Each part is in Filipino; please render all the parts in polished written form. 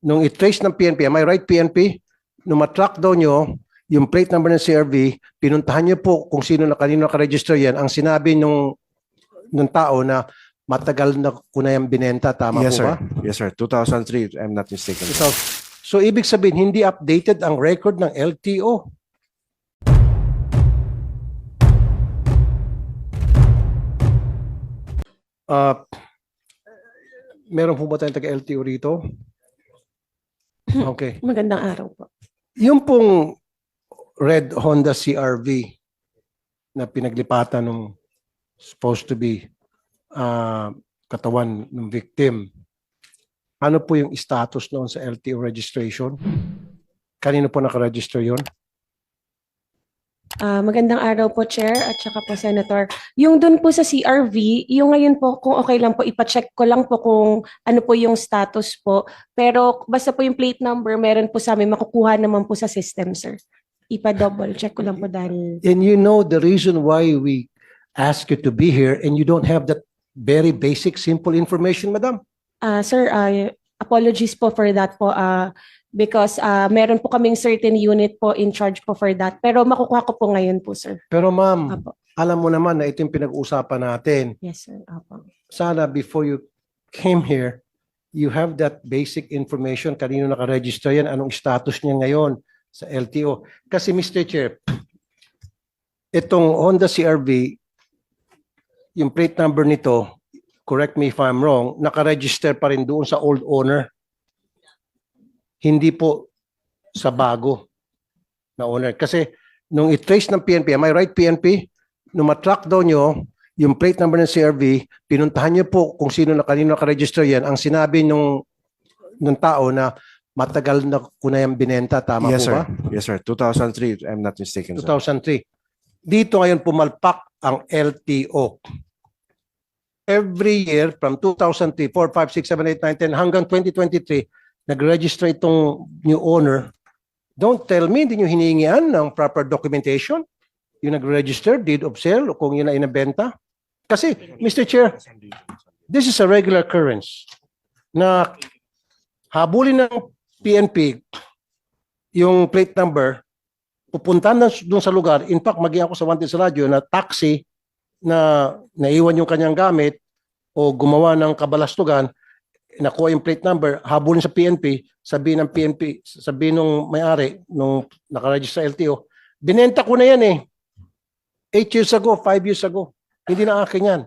nung i-trace ng PNP, am I right, PNP? Nung matrack daw nyo, yung plate number ng CRV, pinuntahan nyo po kung sino na kanino nakaregister yan. Ang sinabi nung tao na matagal na ko na yung binenta. Tama Yes, po sir. ba? Yes, sir. 2003, if I'm not mistaken. So, ibig sabihin, hindi updated ang record ng LTO. Meron po ba tayong taga-LTO rito? Okay. Magandang araw po. Yung pong red Honda CRV na pinaglipatan ng supposed to be katawan ng victim, ano po yung status noon sa LTO registration? Kanino po nakaregister yun? Magandang araw po, Chair, at saka po, Senator. Yung dun po sa CRV, yung ngayon po, kung okay lang po, ipacheck ko lang po kung ano po yung status po. Pero basta po yung plate number, meron po sa amin, makukuha naman po sa system, sir. Ipa-double check ko lang po dahil... And you know the reason why we ask you to be here and you don't have that very basic, simple information, madam? Sir, apologies po for that po. Because meron po kaming certain unit po in charge po for that. Pero makukuha ko po ngayon po, sir. Pero ma'am, Apo. alam mo naman na ito yung pinag-uusapan natin. Yes, sir. Apo. Sana before you came here, you have that basic information, kanino nakaregister yan, anong status niya ngayon sa LTO. Kasi Mr. Chair, itong Honda CRV, yung plate number nito, correct me if I'm wrong, nakaregister pa rin doon sa old owner. Hindi po sa bago na owner. Kasi nung i-trace ng PNP, am I right, PNP? Nung matrack daw nyo, yung plate number ng CRV, pinuntahan nyo po kung sino na kanino nakaregister yan. Ang sinabi nung tao na matagal na ko na yung binenta. Tama Yes, po sir. ba? Yes, sir. 2003, if I'm not mistaken, sir. 2003. Dito ngayon pumalpak ang LTO. Every year from 2003, 4, 5, 6, 7, 8, 9, 10 hanggang 2023, nag-register itong new owner. Don't tell me hindi nyo hinihingian ng proper documentation. Yung nag-register, deed of sale, o kung yun ay inabenta. Kasi, Mr. Chair, this is a regular occurrence na habulin ng PNP yung plate number, pupuntahan na doon sa lugar. In fact, maging ako sa Wanted sa radyo na taxi na naiwan yung kanyang gamit o gumawa ng kabalastugan, nakuha yung plate number, habulin sa PNP, sabihin ng PNP, sabihin nung may-ari, nung nakaregister sa LTO, binenta ko na yan eh. 8 years ago, 5 years ago. Hindi na akin yan.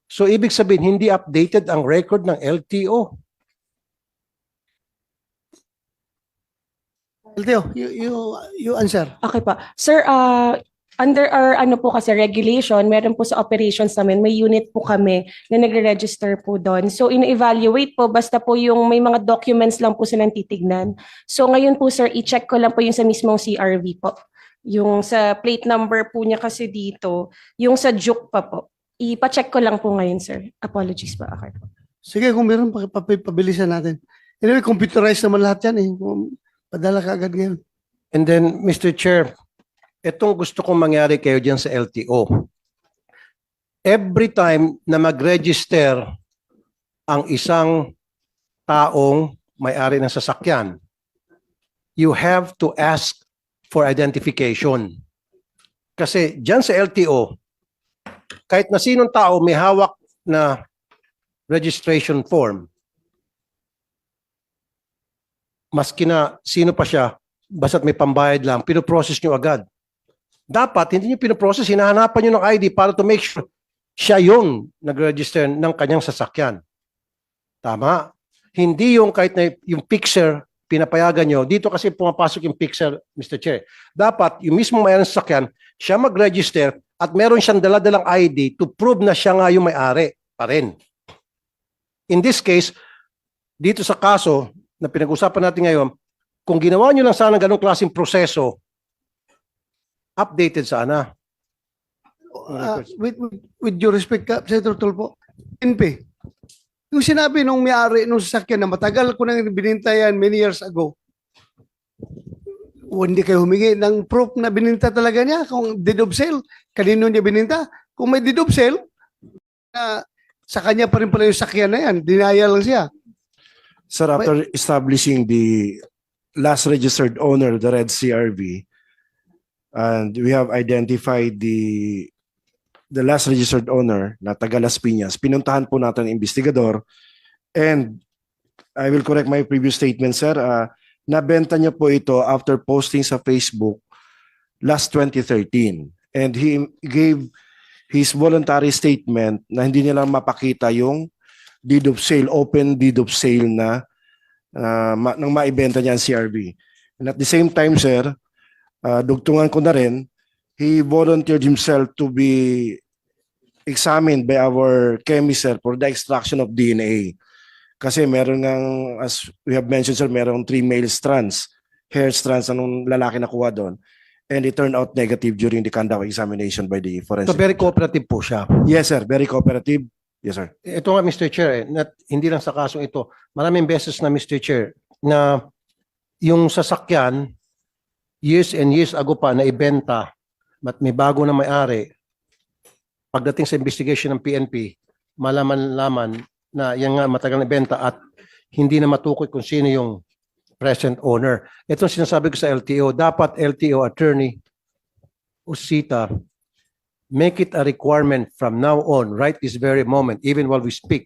So, ibig sabihin, hindi updated ang record ng LTO. LTO, you answer. Okay pa. Sir, under our ano po kasi regulation, meron po sa operations namin, may unit po kami na nagre-register po doon. So ina-evaluate po, basta po yung may mga documents lang po silang titignan. So ngayon po sir, i-check ko lang po yung sa mismong CRV po. Yung sa plate number po niya kasi dito, yung sa Juke pa po. Ipa-check ko lang po ngayon sir. Apologies po. Okay po. Sige, kung meron, pabilisan natin. Anyway, computerized naman lahat yan eh. Padala ka agad ngayon. And then, Mr. Chair, itong gusto kong mangyari kayo dyan sa LTO. Every time na mag-register ang isang taong may-ari ng sasakyan, you have to ask for identification. Kasi dyan sa LTO, kahit na sinong tao may hawak na registration form, maski na sino pa siya, basta't may pambayad lang, pinoprocess nyo agad. Dapat, hindi nyo pinoprocess, hinahanapan nyo ng ID para to make sure siya yung nag-register ng kanyang sasakyan. Tama? Hindi yung kahit na yung picture, pinapayagan nyo. Dito kasi pumapasok yung picture, Mr. Chair. Dapat, yung mismo may-ari ng sasakyan, siya mag-register at meron siyang dala-dalang ID to prove na siya nga yung may-ari pa rin. In this case, dito sa kaso na pinag-usapan natin ngayon, kung ginawa nyo lang sana ganong klaseng proseso, updated sana. With due respect, Senator Tulfo, NP, yung sinabi nung may-ari nung sasakyan na matagal ko nang bininta yan many years ago, hindi kayo humingi ng proof na bininta talaga niya kung deed of sale, kanino niya bininta? Kung may deed of sale, sa kanya pa rin pala yung sakyan na yan, dinaya lang siya. Sir, after establishing the last registered owner, the Red CRV, and we have identified the last registered owner na taga Las Piñas, pinuntahan po natin ang investigador, and I will correct my previous statement, sir. Nabenta niya po ito after posting sa Facebook last 2013. And he gave his voluntary statement na hindi niya lang mapakita yung deed of sale, open deed of sale na nang maibenta niya ang CRV. And at the same time, sir, dugtungan ko na rin, he volunteered himself to be examined by our chemist, sir, for the extraction of DNA. Kasi meron ngang, as we have mentioned, sir, meron 3 male strands, hair strands, anong lalaki nakuha doon. And it turned out negative during the conduct examination by the So forensic. very cooperative po siya. Yes, sir. Very cooperative. Yes, sir. Ito nga, Mr. Chair, hindi lang sa kasong ito, maraming beses na, Mr. Chair, na yung sasakyan, years and years ago pa na ibenta, at may bago na may-ari, pagdating sa investigation ng PNP, malaman-laman na yan nga matagal na ibenta at hindi na matukoy kung sino yung present owner. Ito ang sinasabi ko sa LTO. Dapat LTO attorney Usita, make it a requirement from now on, right this very moment, even while we speak,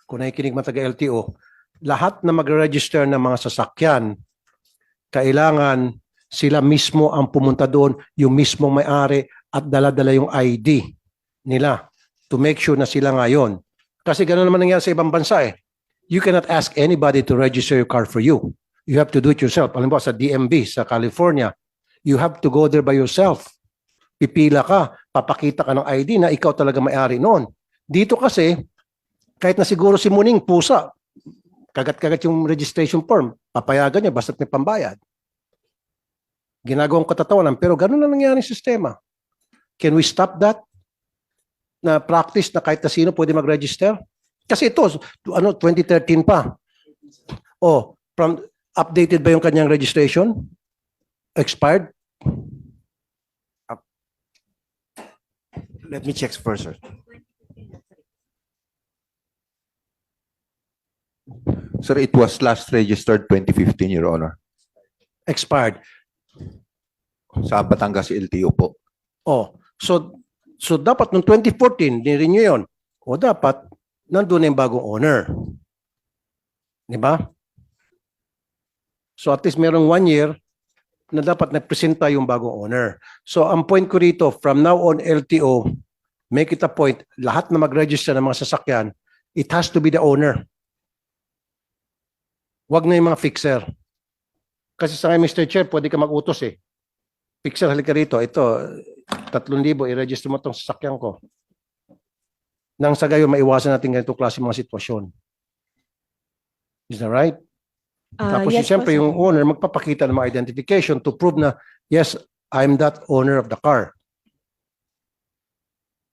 kung nakikinig man taga LTO, lahat na magre-register ng mga sasakyan, kailangan sila mismo ang pumunta doon, yung mismong may-ari at dala-dala yung ID nila to make sure na sila ngayon. Kasi gano'n naman nangyari sa ibang bansa eh. You cannot ask anybody to register your car for you. You have to do it yourself. Alam mo, sa DMV, sa California, you have to go there by yourself. Pipila ka, papakita ka ng ID na ikaw talaga may-ari noon. Dito kasi, kahit na siguro si Muning, pusa, kagat-kagat yung registration form, papayagan niya basta't may pambayad. Ginagawang katatawanan, pero gano'n na nangyari sa sistema. Can we stop that? Na practice na kahit na sino pwede mag-register? Kasi ito, 2013 pa. Oh, updated ba yung kanyang registration? Expired? Let me check first, sir. Sir, it was last registered 2015, Your Honor. Expired. Sa Batangas LTO po. Oh, so dapat noong 2014, ni-renew yun. O dapat, nandun na yung bagong owner. Di ba? So at least merong 1 year na dapat nagpresenta yung bagong owner. So ang point ko rito, from now on LTO, make it a point, lahat na mag-register ng mga sasakyan, it has to be the owner. Wag na yung mga fixer. Kasi sa ngayon, Mr. Chair, pwede ka mag-utos eh. Fixer, halika rito. Ito, 3,000, i-register mo itong sasakyan ko. Nang sa gayon, maiwasan natin ganito klase mga sitwasyon. Is that right? Tapos Yes po, siyempre sir. yung owner magpapakita ng mga identification to prove na, yes, I'm that owner of the car.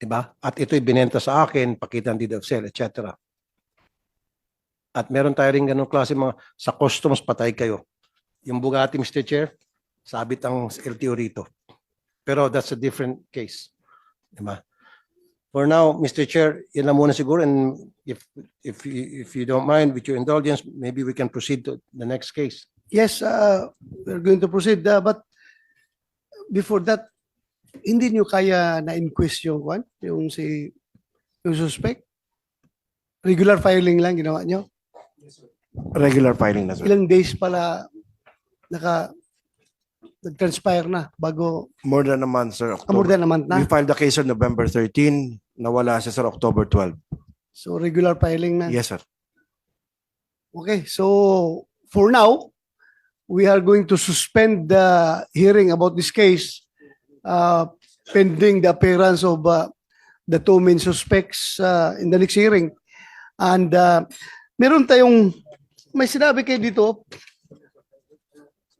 Diba? At ito'y binenta sa akin, pakita ang deed of sale, etc. At meron tayo rin ganung klase mga sa customs, patay kayo. Yung Bugatti, Mr. Chair, sabit ang LTO rito. Pero that's a different case. Diba? For now, Mr. Chair, yun lang muna siguro, and if you don't mind, with your indulgence, maybe we can proceed to the next case. Yes, we're going to proceed. But before that, hindi nyo kaya na-inquest yung suspect? Regular filing lang ginawa nyo? Regular filing na, sir. Ilang days pala nag-transpire na bago More than a month, sir. more than a month na? We filed the case on November 13. Nawala siya, sir, October 12. So regular filing na? Yes, sir. Okay, so for now, we are going to suspend the hearing about this case pending the appearance of the 2 main suspects in the next hearing. And meron tayong, may sinabi kayo dito,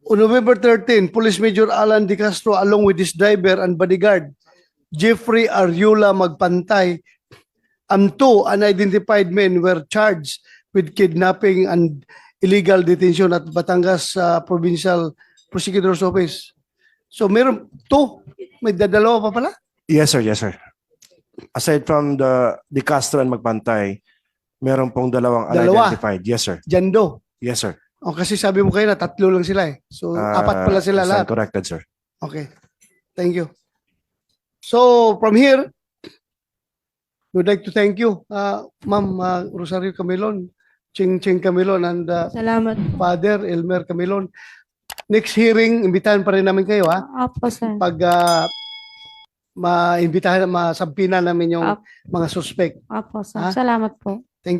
on November 13, Police Major Alan De Castro along with his driver and bodyguard, Jeffrey Ariola Magpantay, and 2 unidentified men were charged with kidnapping and illegal detention at Batangas Provincial Prosecutor's Office. So meron 2, may dadalawa pa pala? Yes, sir. Yes, sir. Aside from the Castro and Magpantay, meron pong dalawang Dalawa. unidentified. Yes, sir. Jando. Yes, sir. O kasi sabi mo kayo na 3 lang sila eh. So, 4 pala sila stand lahat. corrected, sir. Okay. Thank you. So, from here, we'd like to thank you, Ma'am Rosario Camilon, Ching Camilon, and Salamat. Father Elmer Camilon. Next hearing, imbitahan pa rin namin kayo, ha? Opo, sir. Pag maimbitahan, masampinan namin yung Apo. mga suspect. Opo, sir. Ha? Salamat po.